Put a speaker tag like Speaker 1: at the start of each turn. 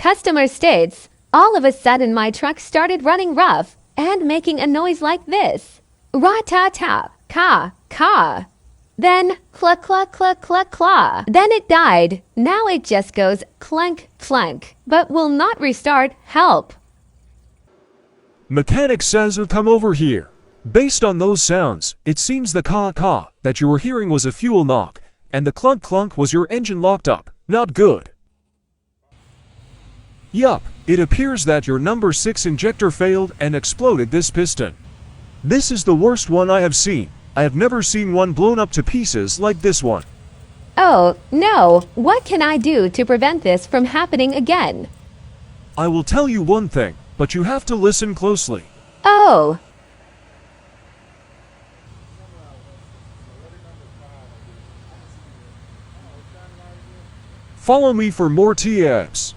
Speaker 1: Customer states, all of a sudden my truck started running rough and making a noise like this. Ra-ta-ta, ka. Then cluck, cluck, cluck, cluck, claw. Then it died. Now it just goes clank, clank, but will not restart. Help.
Speaker 2: Mechanic says come over here. Based on those sounds, it seems the ka that you were hearing was a fuel knock, and the clunk clunk was your engine locked up. Not good. Yup, it appears that your number 6 injector failed and exploded this piston. This is the worst one I have seen. I have never seen one blown up to pieces like this one.
Speaker 1: Oh, no. What can I do to prevent this from happening again?
Speaker 2: I will tell you one thing, but you have to listen closely.
Speaker 1: Oh.
Speaker 2: Follow me for more TFs.